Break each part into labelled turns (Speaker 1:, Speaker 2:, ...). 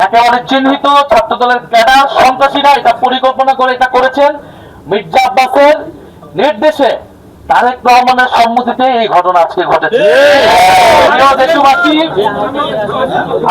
Speaker 1: একেবারে চিহ্নিত ছাত্রদলের ক্যাডার সন্ত্রাসীরা এটা পরিকল্পনা করে এটা করেছেন। মির্জা আব্বাসের নির্দেশে তারেক রহমানের সম্মতিতে এই ঘটনা আজকে ঘটেছে। দেশবাসী,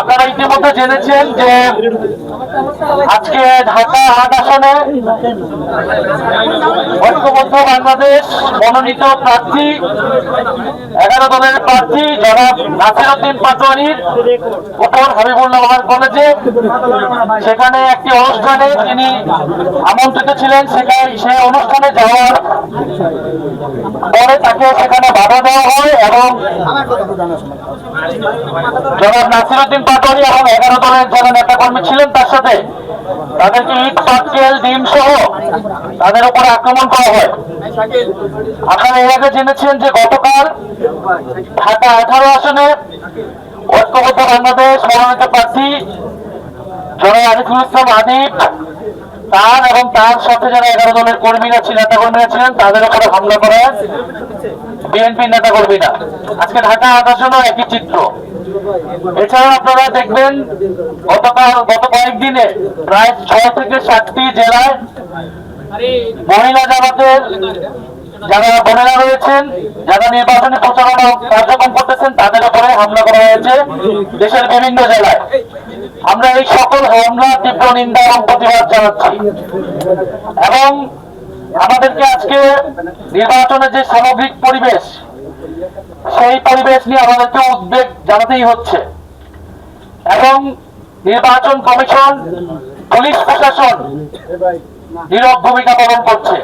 Speaker 1: আপনারা ইতিমধ্যে জেনেছেন যে আজকে ঢাকা ৮ আসনে ঐক্যবদ্ধ বাংলাদেশ মনোনীত প্রার্থী 11 দলের প্রার্থী জনাব নাসিরউদ্দিন পাটোয়ারির উপর হাবিবুল্লাহ কলেজে সেখানে একটি অনুষ্ঠানে তিনি আমন্ত্রিত ছিলেন। সেই অনুষ্ঠানে যাওয়ার পরে তাকে সেখানে বাধা দেওয়া হয় এবং জনাব নাসিরউদ্দিন পাটোয়ারি এবং 11 দলের যারা নেতাকর্মী ছিলেন তার সাথে তাদেরকে ইট পাটকেল ডিম সহ তাদের উপরে আক্রমণ করা হয়। আপনারা এর আগে জেনেছেন যে গতকাল ঢাকা 18 আসনে ঐক্যবদ্ধ বাংলাদেশ মনোনীত প্রার্থী জনাব আরিফুল ইসলাম আদিব তার এবং তার সাথে যারা 11 দলের কর্মীরা ছিলেন নেতাকর্মীরা ছিলেন তাদের উপরে হামলা করে বিএনপি নেতাকর্মীরা। আজকে ঢাকা ৮ আসনেও একই চিত্র। এছাড়া আপনারা দেখবেন গত কয়েকদিনে প্রায় 6 থেকে 7টি জেলায় মহিলা জামাতের যারা বোনেরা রয়েছেন যারা নির্বাচনী প্রচারণা কার্যক্রম করতেছেন তাদের উপরে হামলা করা হয়েছে দেশের বিভিন্ন জেলায়। আমরা এই সকল হামলা তীব্র নিন্দা এবং প্রতিবাদ জানাচ্ছি এবং আমাদেরকে আজকে নির্বাচনের যে সামগ্রিক পরিবেশ সেই পরিবেশ নিয়ে আমাদেরকে উদ্বেগ জানাতেই হচ্ছে এবং নির্বাচন কমিশন পুলিশ প্রশাসন নীরব ভূমিকা পালন করছে।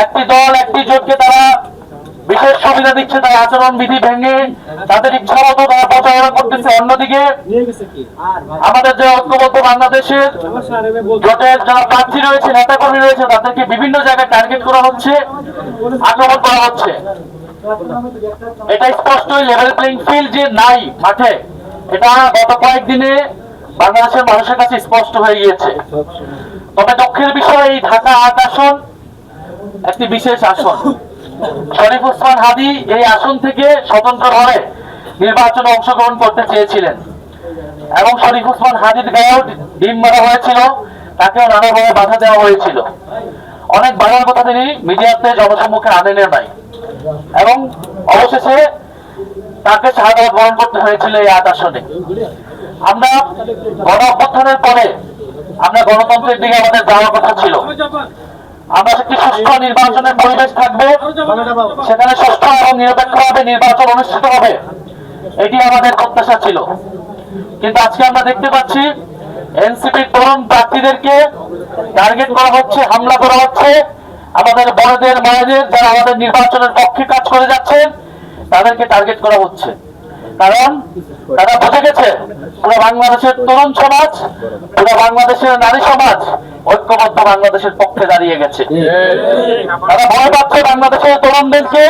Speaker 1: একটি দল একটি জোটকে তারা বিশেষ সুবিধা দিচ্ছে, তারা আচরণ বিধি ভেঙে তাদের ইচ্ছা মতো তারা প্রচারণা করতেছে। অন্যদিকে আমাদের যে ঐক্যবদ্ধ বাংলাদেশের জোটের যারা প্রার্থী রয়েছে নেতাকর্মী রয়েছে তাদেরকে বিভিন্ন জায়গায় টার্গেট করা হচ্ছে, আক্রমণ করা হচ্ছে। এটা স্পষ্টই লেভেল প্লেইং ফিল্ড যে নাই মাঠে, এটা গত কয়েকদিনে বাংলাদেশের মানুষের কাছে স্পষ্ট হয়ে গিয়েছে। তবে দুঃখের বিষয় এই ঢাকা ৮ আসন একটি বিশেষ আসন। শরীফ ওসমান হাদী এই আসন থেকে স্বতন্ত্রভাবে নির্বাচনে অংশগ্রহণ করতে চেয়েছিলেন এবং শরীফ ওসমান হাদীর গায়েও ডিম মারা হয়েছিল, তাকেও নানাভাবে বাধা দেওয়া হয়েছিল। অনেক বাধার কথা তিনি মিডিয়াতে জনসম্মুখে আনেন নাই এবং অবশেষে তাকে শাহাদাত বরণ করতে হয়েছিল এই ৮ আসনে। আমরা গণ অভ্যুত্থানের পরে আমরা গণতন্ত্রের দিকে আমাদের যাওয়ার কথা ছিল। আমরা একটি সুষ্ঠু নির্বাচনের পরিবেশ থাকবে, সেখানে সুষ্ঠু এবং নিরপেক্ষভাবে নির্বাচন অনুষ্ঠিত হবে, এটি আমাদের প্রত্যাশা ছিল। কিন্তু আজকে আমরা দেখতে পাচ্ছি এনসিপির তরুণ প্রার্থীদেরকে টার্গেট করা হচ্ছে, হামলা করা হচ্ছে। আমাদের বড়দের মায়েদের যারা আমাদের নির্বাচনের পক্ষে কাজ করে যাচ্ছেন তাদেরকে টার্গেট করা হচ্ছে, কারণ তারা বুঝে গেছে পুরো বাংলাদেশের তরুণ সমাজ, পুরো বাংলাদেশের নারী সমাজ ঐক্যবদ্ধ বাংলাদেশের পক্ষে দাঁড়িয়ে গেছে। তারা ভয় পাচ্ছে বাংলাদেশের তরুণদেরকে,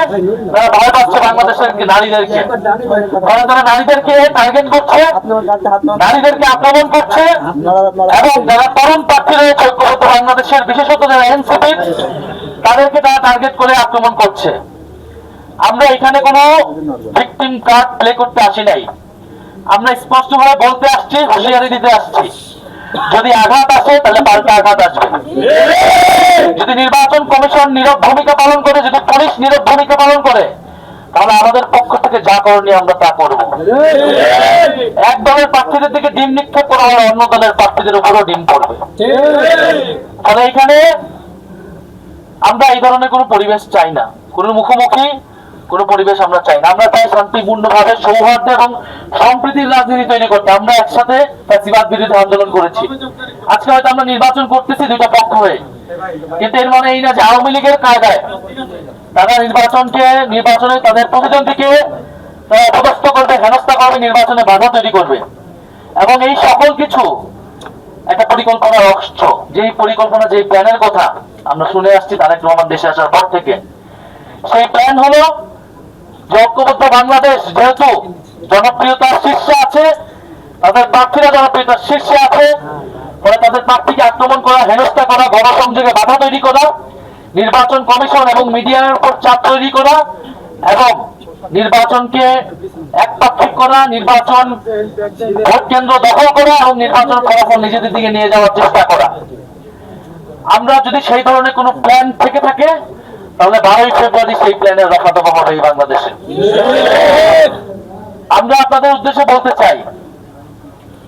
Speaker 1: তারা ভয় পাচ্ছে বাংলাদেশের নারীদেরকে, কারণ তারা নারীদেরকে টার্গেট করছে, নারীদেরকে আক্রমণ করছে এবং যারা তরুণ প্রার্থী রয়েছে ঐক্যবদ্ধ বাংলাদেশের বিশেষত যারা এনসিপি তাদেরকে তারা টার্গেট করে আক্রমণ করছে। আমরা এখানে কোনো ভিকটিম কার্ড প্লে করতে আসি নাই, আমরা স্পষ্টভাবে বলতে আসছি, হুঁশিয়ারি দিতে আসছি। যদি আঘাত আসে তাহলে পাল্টা আঘাত আসবে। যদি নির্বাচন কমিশন নীরব ভূমিকা পালন করে, যদি পুলিশ নীরব ভূমিকা পালন করে, তাহলে আমাদের পক্ষ থেকে যা করণীয় আমরা তা করব। এক দলের প্রার্থীদের দিকে ডিম নিক্ষেপ করা হলে অন্য দলের প্রার্থীদের উপরও ডিম পড়বে। তাহলে এখানে আমরা এই ধরনের কোনো পরিবেশ চাই না, কোনো মুখোমুখি কোনো পরিবেশ আমরা চাই না। আমরা চাই শান্তিপূর্ণভাবে সৌহার্দ্য এবং সম্প্রীতির রাজনীতি তৈরি করতে। আমরা একসাথে ফ্যাসিবাদ বিরোধী আন্দোলন করেছি। আজকে হয়তো আমরা নির্বাচন করতেছি দুইটা পক্ষ হয়ে, কিন্তু এর মানে এই না যে আওয়ামী লীগের কায়দায় তারা নির্বাচনে তাদের প্রতিদ্বন্দ্বীকে অপদস্থ করবে, হেনস্থা করবে, নির্বাচনে বাধা তৈরি করবে এবং এই সকল কিছু একটা পরিকল্পনার অংশ। যেই পরিকল্পনা, যেই প্ল্যানের কথা আমরা শুনে আসছি তারেক রহমান দেশে আসার পর থেকে, সেই প্ল্যান হলো যে ঐক্যবদ্ধ বাংলাদেশ যেহেতু জনপ্রিয়তার শীর্ষে আছে, তাদের প্রার্থীরা জনপ্রিয়তার শীর্ষে আছে, ফলে তাদের প্রার্থীকে আক্রমণ করা, হেনস্থা করা, গণসংযোগে বাধা তৈরি করা, নির্বাচন কমিশন এবং মিডিয়ার উপর চাপ তৈরি করা এবং নির্বাচনকে একপাক্ষিক করা, নির্বাচন ভোট কেন্দ্র দখল করা এবং নির্বাচন ফলাফল নিজেদের দিকে নিয়ে যাওয়ার চেষ্টা করা। আমরা যদি সেই ধরনের কোনো প্ল্যান থেকে থাকে তাহলে 12ই ফেব্রুয়ারি সেই প্ল্যানের রফাদফা হবে এই বাংলাদেশে। আমরা আপনাদের উদ্দেশ্যে বলতে চাই,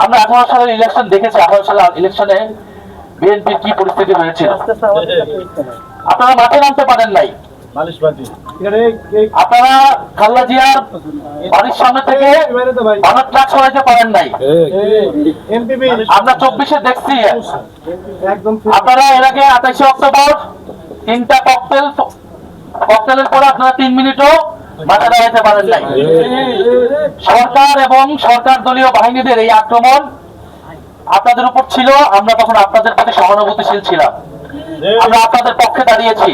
Speaker 1: আমরা 18 সালের ইলেকশন দেখেছি। 18 সালের ইলেকশনে বিএনপির কি পরিস্থিতি হয়েছিল, আপনারা মাঠে নামতে পারেন নাই। আপনারা খালেদা জিয়ার বাড়ির সামনে থেকে বানার ট্রাক সরাইতে পারেন নাই। আমরা 24-এ দেখছি আপনারা এর আগে 28 অক্টোবর 3টা ককটেলের পরে আপনারা 3 মিনিটও মাঠে দাঁড়াইতে পারেন নাই। সরকার এবং সরকার দলীয় বাহিনীদের এই আক্রমণ আপনাদের উপর ছিল। আমরা তখন আপনাদের প্রতি সহানুভূতিশীল ছিলাম। আমরা আপনাদের পক্ষে দাঁড়িয়েছি,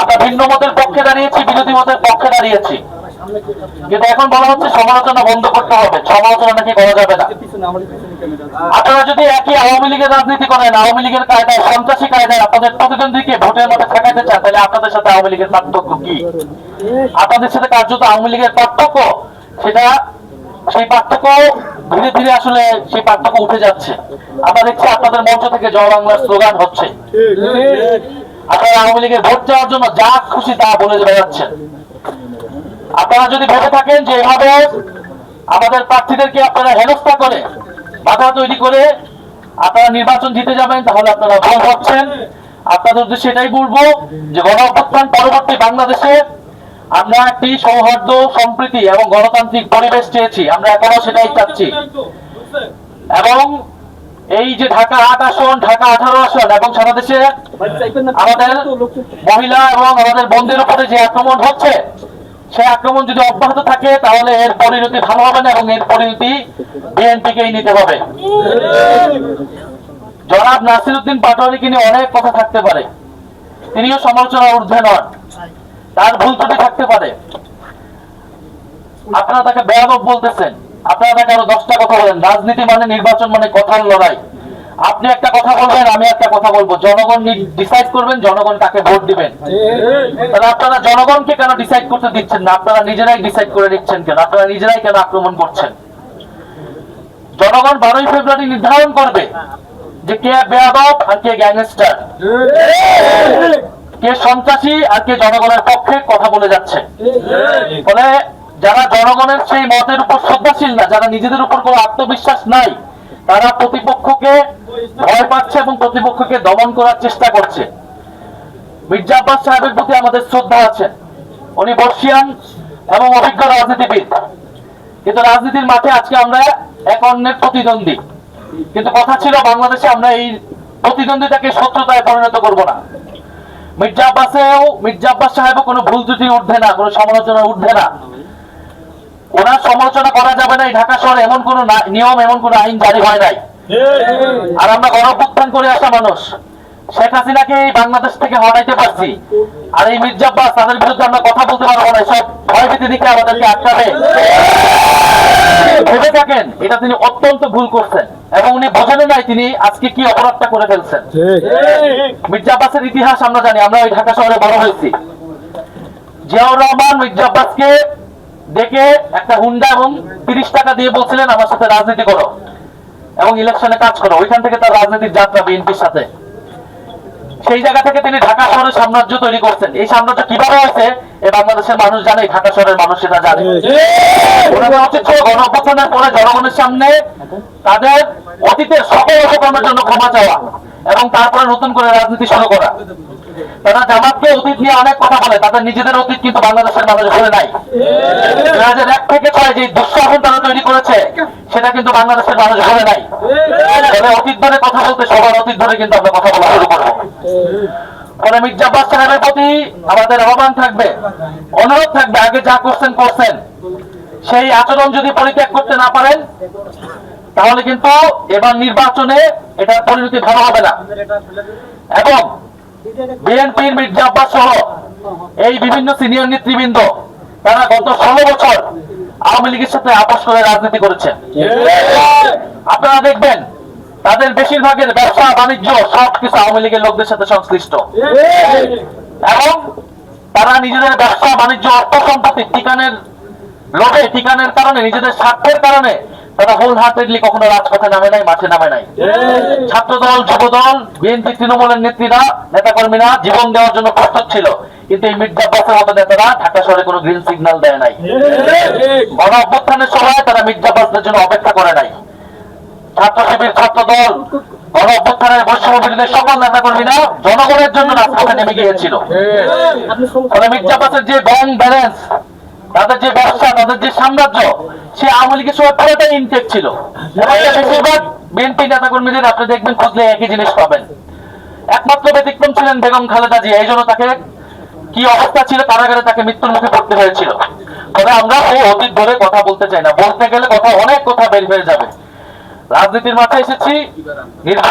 Speaker 1: আমরা ভিন্ন মতের পক্ষে দাঁড়িয়েছি, বিরোধী মতের পক্ষে দাঁড়িয়েছি। কিন্তু এখন বলা হচ্ছে সমালোচনা বন্ধ করতে হবে, সমালোচনা নাকি করা যাবে না। আপনারা যদি একই আওয়ামী লীগের রাজনীতি করেন, আওয়ামী লীগের কায়দায়, সন্ত্রাসী কায়দায় আপনাদের প্রতিদ্বন্দ্বীকে ভোটের মধ্যে ঠেকাইতে চান, তাহলে আপনাদের সাথে আওয়ামী লীগের পার্থক্য কি? আপনাদের সাথে কার্যত আওয়ামী লীগের পার্থক্য, সেটা সেই পার্থক্য ধীরে ধীরে আসলে সেই পার্থক্য উঠে যাচ্ছে। আমরা দেখছি আপনাদের মঞ্চ থেকে জয় বাংলার স্লোগান হচ্ছে। আপনারা আওয়ামী লীগের ভোট চাওয়ার জন্য যা খুশি তা বলে বেড়াচ্ছেন। আপনারা যদি ভেবে থাকেন যে এভাবে আমাদের প্রার্থীদেরকে আপনারা হেনস্থা করে, বাধা তৈরি করে আপনারা নির্বাচন জিতে যাবেন, তাহলে আপনারা ভুল ভাবছেন। আপনাদের উদ্দেশ্যে এটাই বলবো যে গণ অভ্যুত্থান পরবর্তী বাংলাদেশে আমরা একটি সৌহার্দ্য, সম্প্রীতি এবং গণতান্ত্রিক পরিবেশ চেয়েছি। আমরা এখনো সেটাই চাচ্ছি। এবং এই যে ঢাকা 8 আসন, ঢাকা 18 আসন এবং সারা দেশে আমাদের মহিলা এবং আমাদের বোনদের উপরে যে আক্রমণ হচ্ছে, সেই আক্রমণ যদি অব্যাহত থাকে তাহলে এর পরিণতি ভালো হবে না এবং এর পরিণতি বিএনপিকেই নিতে হবে। জনাব নাসিরউদ্দিন পাটোয়ারীকে নিয়ে অনেক কথা থাকতে পারে, তিনিও সমালোচনার ঊর্ধ্বে নন, তার ভুল ত্রুটি থাকতে পারে। আপনারা তাকে বেয়াদব বলতেছেন, আপনারা তাকে আরো 10টা কথা বলেন। রাজনীতি মানে, নির্বাচন মানে কথার লড়াই। আপনি একটা কথা বলবেন, আমি একটা কথা বলবো, জনগণ ডিসাইড করবেন জনগণ কাকে ভোট দিবেন। তাহলে আপনারা জনগণকে কেন ডিসাইড করতে দিচ্ছেন না? আপনারা নিজেরাই ডিসাইড করে নিচ্ছেন কেন? আপনারা নিজেরাই কেন আক্রমণ করছেন? জনগণ 12ই ফেব্রুয়ারি নির্ধারণ করবে যে কে বেয়াদব আর কে গ্যাংস্টার, কে সন্ত্রাসী আর কে জনগণের পক্ষে কথা বলে যাচ্ছে। ফলে যারা জনগণের সেই মতের উপর শ্রদ্ধাশীল না, যারা নিজেদের উপর কোনো আত্মবিশ্বাস নাই, তারা প্রতিপক্ষকে ভয় পাচ্ছে এবং প্রতিপক্ষকে দমন করার চেষ্টা করছে। মির্জা আব্বাস সাহেবের প্রতি আমাদের শ্রদ্ধা আছে, উনি বর্ষিয়ান এবং অভিজ্ঞ রাজনীতিবিদ। কিন্তু রাজনীতির মাঠে আজকে আমরা এক অন্যের প্রতিদ্বন্দ্বী, কিন্তু কথা ছিল বাংলাদেশে আমরা এই প্রতিদ্বন্দ্বিতাকে শত্রুতায় পরিণত করব না। মির্জা আব্বাস সাহেবও কোনো ভুল ত্রুটি ঊর্ধ্বে না, কোনো সমালোচনা ঊর্ধ্বে না। ওনার সমালোচনা করা যাবে না, এই ঢাকা শহরে এমন কোন নিয়ম, এমন কোন আইন জারি হয় নাই। আর আমরা গণ অভ্যুত্থান করে আসা মানুষ, শেখ হাসিনাকে এই বাংলাদেশ থেকে হটাইতে পারছি। আর এই মির্জা আব্বাস, তাদের বিরুদ্ধে আমরা কথা বলতে পারবো না। সব ভয়ভীতি দিকে আমাদেরকে আটকাবে ভেবে থাকেন, এটা তিনি অত্যন্ত ভুল করছেন এবং উনি বোঝেন নাই তিনি আজকে কি অপরাধটা করে ফেলছেন। মির্জা আব্বাসের ইতিহাস আমরা জানি, আমরা ওই ঢাকা শহরে বড় হয়েছি। জিয়াউর রহমান মির্জা আব্বাসকে ডেকে একটা হুন্ডা এবং 30 টাকা দিয়ে বলছিলেন আমার সাথে রাজনীতি করো এবং ইলেকশনে কাজ করো। ওইখান থেকে তার রাজনীতির যাত্রা বিএনপির সাথে। সেই জায়গা থেকে তিনি ঢাকা শহরের সাম্রাজ্য তৈরি করছেন। এই সাম্রাজ্য কিভাবে হয়েছে এই বাংলাদেশের মানুষ জানে, ঢাকা শহরের মানুষ সেটা জানে। ওনাদের উচিত ছিল গণ অভ্যুত্থানের পরে জনগণের সামনে তাদের অতীতের সকল অপকর্মের জন্য ক্ষমা চাওয়া এবং তারপরে নতুন করে রাজনীতি শুরু করা। তারা জামাতকে অতীত নিয়ে অনেক কথা বলে, তাদের নিজেদের অতীত কিন্তু বাংলাদেশের মানুষ ভুলে নাই। 2001 থেকে 6 যে দুঃশাসন তারা তৈরি করেছে সেটা কিন্তু বাংলাদেশের মানুষ ভুলে নাই। অতীত ধরে কথা বলতে সবার অতীত ধরে কিন্তু আমরা কথা বলা শুরু করবো। ফলে মির্জা আব্বাস সাহেবের প্রতি আমাদের আহ্বান থাকবে, অনুরোধ থাকবে, আগে যা করছেন সেই আচরণ যদি পরিত্যাগ করতে না পারেন তাহলে কিন্তু এবার নির্বাচনে এটার পরিণতি ভালো হবে না। এবং বিএনপির মির্জা আব্বাস সহ এই বিভিন্ন সিনিয়র নেতৃবৃন্দ তারা গত 16 বছর আওয়ামী লীগের সাথে আপোষ করে রাজনীতি করেছেন। আপনারা দেখবেন তাদের বেশিরভাগের ব্যবসা বাণিজ্য সবকিছু আওয়ামী লীগের লোকদের সাথে সংশ্লিষ্ট। এবং তারা নিজেদের ব্যবসা বাণিজ্য অর্থ সম্পত্তি ঠিকানের লোভে, ঠিকানের কারণে, নিজেদের স্বার্থের কারণে তারা হোল হার্টেডলি কখনো রাজপথে নামে নাই, মাঠে নামে নাই। ছাত্রদল, যুবদল, বিএনপি, তৃণমূলের নেত্রীরা, নেতাকর্মীরা জীবন দেওয়ার জন্য প্রস্তুত ছিল, কিন্তু এই মির্জা আব্বাসের মতো নেতারা ঢাকা শহরে কোনো গ্রিন সিগন্যাল দেয় নাই। গণ অভ্যুত্থানের সময় তারা মির্জা আব্বাসদের জন্য অপেক্ষা করে নাই। ছাত্র শিবির, ছাত্রদল, গণ অভ্যুত্থানের বৈষম্য বিরোধী সকল নেতাকর্মীরা জনগণের জন্য রাজপথে নেমে গিয়েছিল। ফলে মির্জা আব্বাসের যে ব্যাংক ব্যালেন্স, তাদের যে ব্যবসা, তাদের যে সাম্রাজ্য, সে আওয়ামী লীগের সময় পুরোটাই ইনটেক ছিল। বেশিরভাগ বিএনপি নেতাকর্মীদের আপনি দেখবেন খুঁজলে একই জিনিস পাবেন। একমাত্র ব্যতিক্রম ছিলেন বেগম খালেদা জিয়া। এই জন্য তাকে কি অবস্থা ছিল, কারাগারে তাকে মৃত্যুর মুখে পড়তে হয়েছিল। তবে আমরা এই অতীত ধরে কথা বলতে চাই না, বলতে গেলে অনেক কথা বের হয়ে যাবে। রাজনীতির মাঠে এসেছি,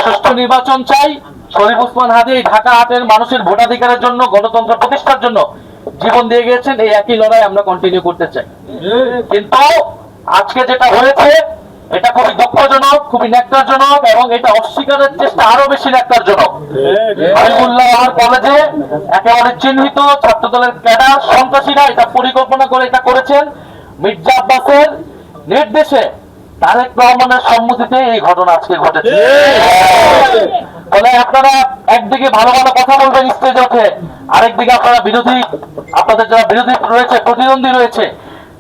Speaker 1: সুষ্ঠু নির্বাচন চাই। শরীফ ওসমান হাদি ঢাকা 8-এর মানুষের ভোটাধিকারের জন্য, গণতন্ত্র প্রতিষ্ঠার জন্য জীবন দিয়ে গিয়েছেন। এই একই লড়াই আমরা কন্টিনিউ করতে চাই। কিন্তু আজকে যেটা হয়েছে এটা খুবই দুঃখজনক, খুবই ন্যাক্কারজনক, এবং এটা অস্বীকারের চেষ্টা আরো বেশি ন্যাক্কারজনক। হাবিবুল্লাহ কলেজে একেবারে চিহ্নিত ছাত্রদলের ক্যাডার সন্ত্রাসীরা এটা পরিকল্পনা করে এটা করেছেন। মির্জা আব্বাসের নির্দেশে, তারেক রহমানের সম্মতিতে এই ঘটনা আজকে ঘটেছে। ফলে আপনারা একদিকে ভালো ভালো কথা বলবেন স্টেজে উঠে, আরেকদিকে আপনারা বিরোধী, আপনাদের যারা বিরোধী রয়েছে, প্রতিদ্বন্দ্বী রয়েছে,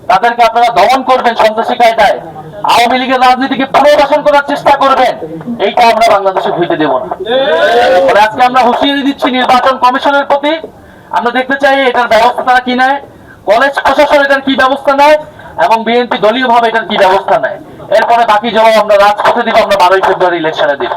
Speaker 1: তাদেরকে আপনারা দমন করবেন সন্ত্রাসী কায়দায়, আওয়ামী লীগের রাজনীতিকে পুনর্বাসন করার চেষ্টা করবেন। এইটা আমরা বাংলাদেশে হইতে দেব না। আজকে আমরা হুঁশিয়ারি দিচ্ছি নির্বাচন কমিশনের প্রতি। আমরা দেখতে চাই এটার ব্যবস্থা তারা কি নেয়, কলেজ প্রশাসন এটার কি ব্যবস্থা নেয়, এবং বিএনপি দলীয় ভাবে এটার কি ব্যবস্থা নেয়। এরপরে বাকি জবাব আমরা রাজপথে দিব, আমরা 12ই ফেব্রুয়ারি ইলেকশনে দিব।